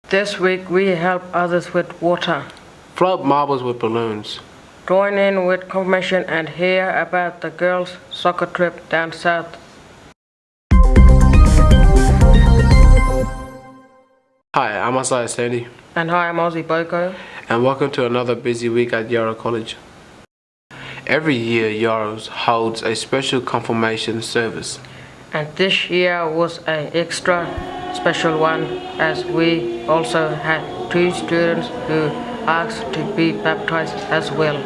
This week we help others with water. Float marbles with balloons. Join in with confirmation and hear about the girls' soccer trip down south. Hi, I'm Isaiah Sandy. And hi, I'm Ozzy Boko. And welcome to another busy week at Yirara College. Every year, Yirara holds a special confirmation service. And this year was an extra special one, as we also had 2 students who asked to be baptized as well.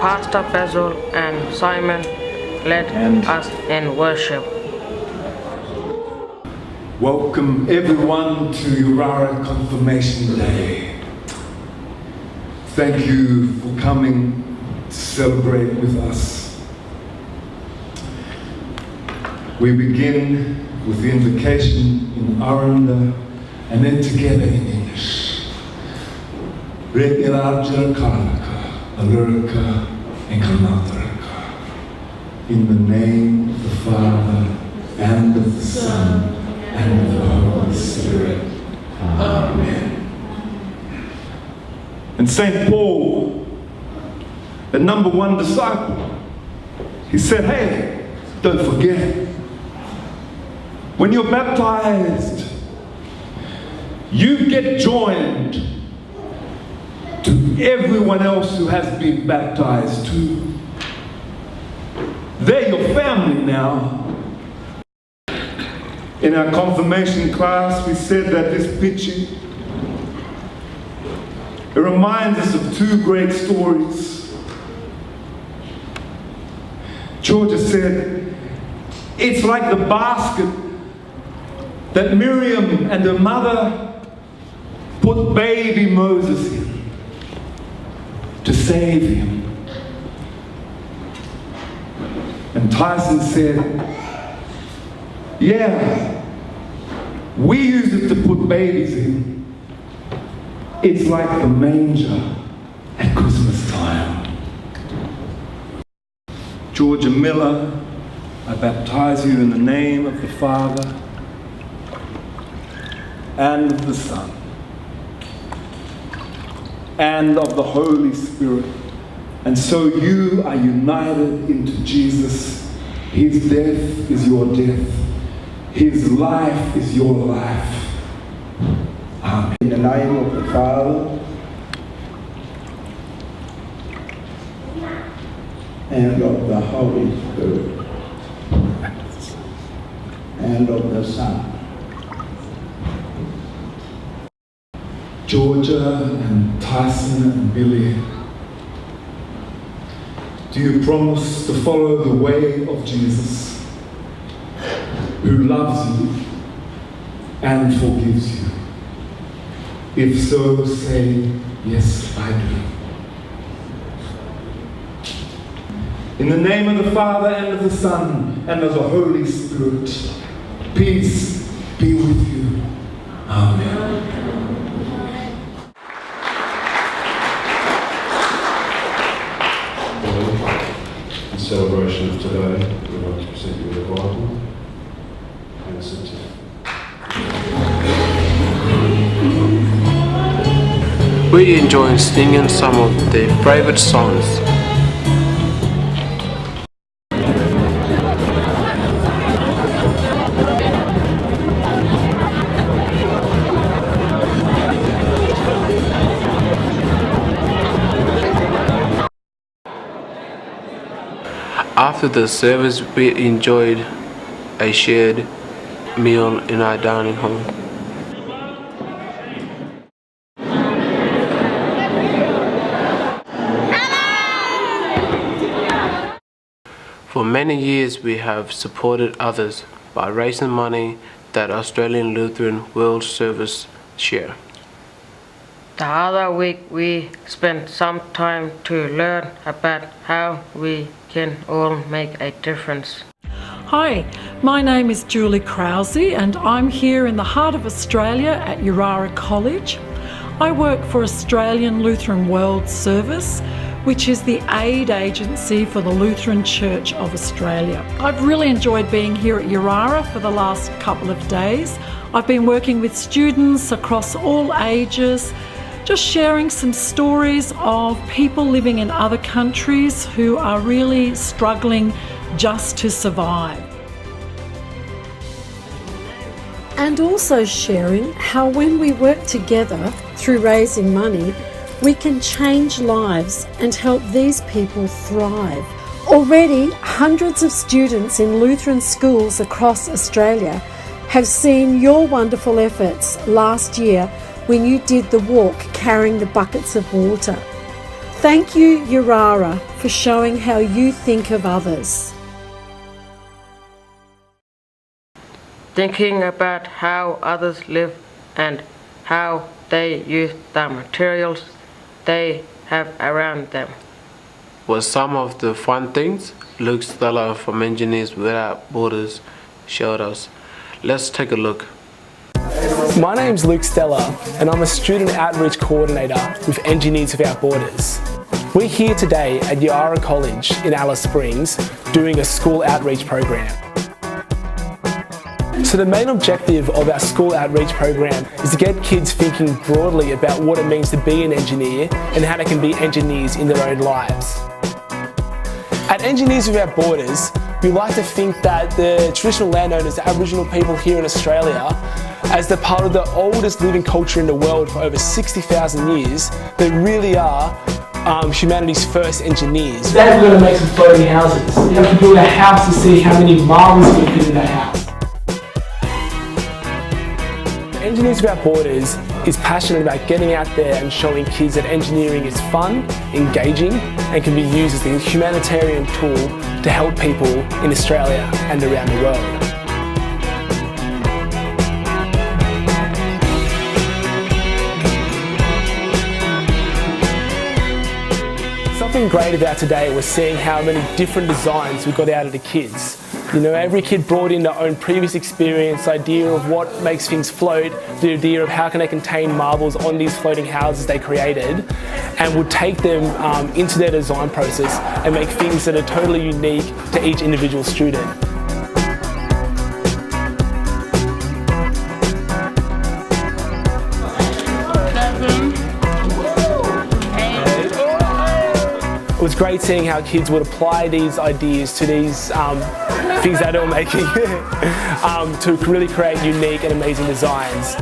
Pastor Basil and Simon led us in worship. Welcome everyone to Yirara Confirmation Day. Thank you for coming to celebrate with us. We begin with the invocation in Aranda and then together in English. Yirara Karaka, Aluraka, and Kanataraka. In the name of the Father, and of the Son, and of the Holy Spirit. Amen. And St. Paul, the number 1 disciple, he said, hey, don't forget, when you're baptized, you get joined to everyone else who has been baptized too. They're your family now. In our confirmation class, we said that this picture, it reminds us of 2 great stories. Georgia said, it's like the basket that Miriam and her mother put baby Moses in to save him. And Tyson said, yeah, we use it to put babies in. It's like the manger at Christmas time. Georgia Miller, I baptize you in the name of the Father and of the Son and of the Holy Spirit. And so you are united into Jesus. His death is your death. His life is your life. Amen. In the name of the Father and of the Holy Spirit and of the Son. Georgia and Tyson and Billy, do you promise to follow the way of Jesus, who loves you and forgives you? If so, say, yes, I do. In the name of the Father and of the Son and of the Holy Spirit, peace be with you. Amen. In celebration of today, we'd like to present you with a Bible and a certificate. We enjoy singing some of their favorite songs. After the service, we enjoyed a shared meal in our dining hall. For many years, we have supported others by raising money that Australian Lutheran World Service share. The other week we spent some time to learn about how we can all make a difference. Hi, my name is Julie Krause and I'm here in the heart of Australia at Yirara College. I work for Australian Lutheran World Service, which is the aid agency for the Lutheran Church of Australia. I've really enjoyed being here at Yirara for the last couple of days. I've been working with students across all ages, just sharing some stories of people living in other countries who are really struggling just to survive. And also sharing how when we work together through raising money, we can change lives and help these people thrive. Already, hundreds of students in Lutheran schools across Australia have seen your wonderful efforts last year when you did the walk carrying the buckets of water. Thank you, Yirara, for showing how you think of others. Thinking about how others live and how they use the materials they have around them was some of the fun things Luke Stella from Engineers Without Borders showed us. Let's take a look. My name's Luke Stella and I'm a Student Outreach Coordinator with Engineers Without Borders. We're here today at Yirara College in Alice Springs doing a school outreach program. So the main objective of our school outreach program is to get kids thinking broadly about what it means to be an engineer and how they can be engineers in their own lives. At Engineers Without Borders, we like to think that the traditional landowners, the Aboriginal people here in Australia, as they're part of the oldest living culture in the world for over 60,000 years, they really are humanity's first engineers. Today we're going to make some floating houses. You have to build a house to see how many marbles can fit in that house. Engineers Without Borders is passionate about getting out there and showing kids that engineering is fun, engaging, and can be used as a humanitarian tool to help people in Australia and around the world. Something great about today was seeing how many different designs we got out of the kids. You know, every kid brought in their own previous experience, idea of what makes things float, the idea of how can they contain marbles on these floating houses they created, and would take them into their design process and make things that are totally unique to each individual student. It was great seeing how kids would apply these ideas to these things that they were making to really create unique and amazing designs.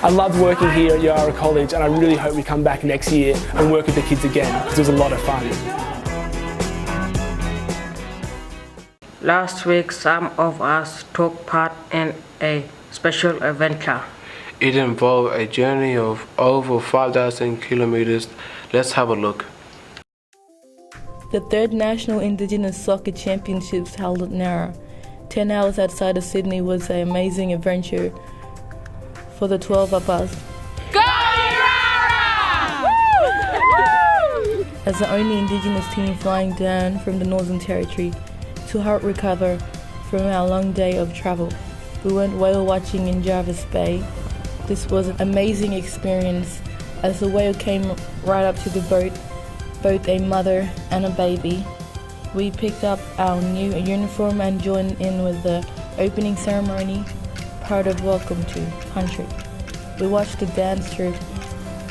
I loved working here at Yirara College and I really hope we come back next year and work with the kids again because it was a lot of fun. Last week, some of us took part in a special adventure. It involved a journey of over 5,000 kilometers. Let's have a look. The 3rd National Indigenous Soccer Championships held at Nara, 10 hours outside of Sydney, was an amazing adventure for the 12 of us. Go Yirara! As the only Indigenous team flying down from the Northern Territory to help recover from our long day of travel. We went whale watching in Jervis Bay. This was an amazing experience as the whale came right up to the boat, both a mother and a baby. We picked up our new uniform and joined in with the opening ceremony, part of Welcome to Country. We watched the dance troupe,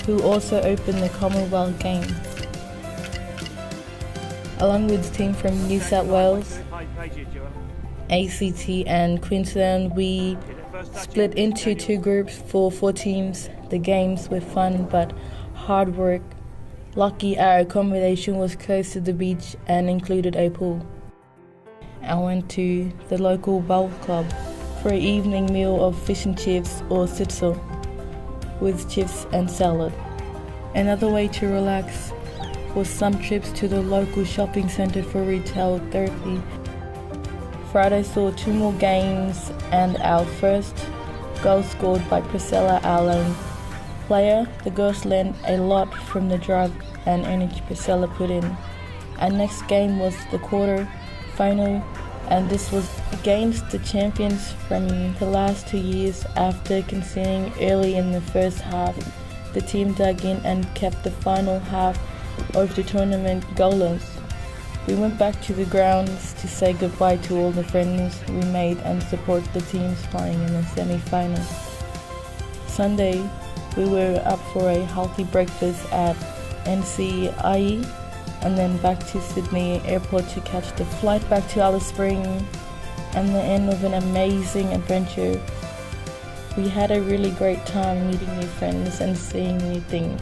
who also opened the Commonwealth Games. Along with the team from New South Wales, ACT and Queensland, we split into 2 groups for 4 teams. The games were fun but hard work. Lucky our accommodation was close to the beach and included a pool. I went to the local bowl club for an evening meal of fish and chips or schnitzel with chips and salad. Another way to relax was some trips to the local shopping centre for retail therapy. Friday saw 2 more games and our first goal scored by Priscilla, our lone player. The girls learned a lot from the drive and energy Priscilla put in. Our next game was the quarter final, and this was against the champions from the last 2 years. After conceding early in the first half, the team dug in and kept the final half of the tournament goalless. We went back to the grounds to say goodbye to all the friends we made and support the teams playing in the semi-final. Sunday, we were up for a healthy breakfast at NCIE and then back to Sydney Airport to catch the flight back to Alice Springs, and the end of an amazing adventure. We had a really great time meeting new friends and seeing new things.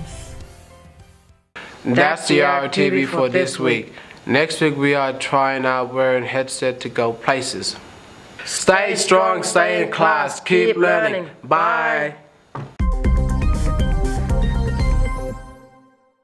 That's the YCTV for this week. Next week we are trying out wearing headset to go places. Stay strong, stay in class, keep learning. Bye.